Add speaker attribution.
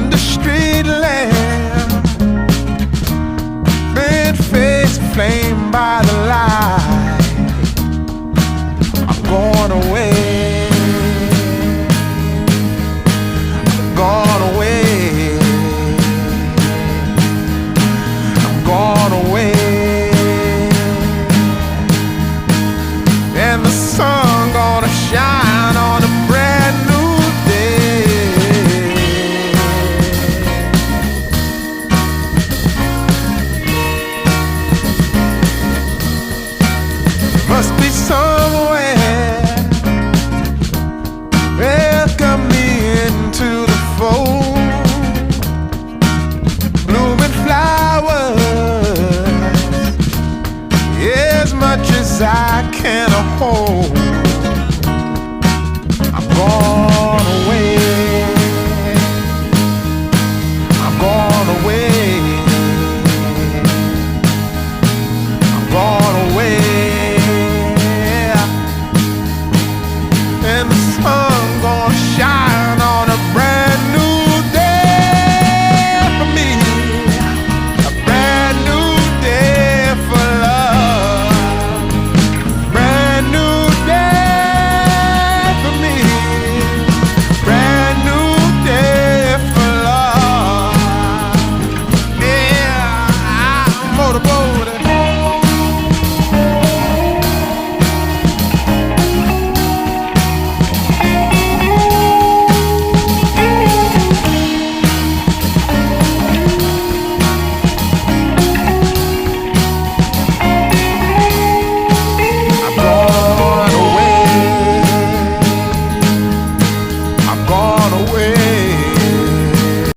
Speaker 1: under street lamp, bent face flamed by the light. I'm going away, gone away, I'm gone away. And the sun gonna shine on a brand new day. Must be somewhere welcome me into the fold. Blooming flowers, as much as I can hold. I'm gone away, I'm gone away, I'm gone away. And the sun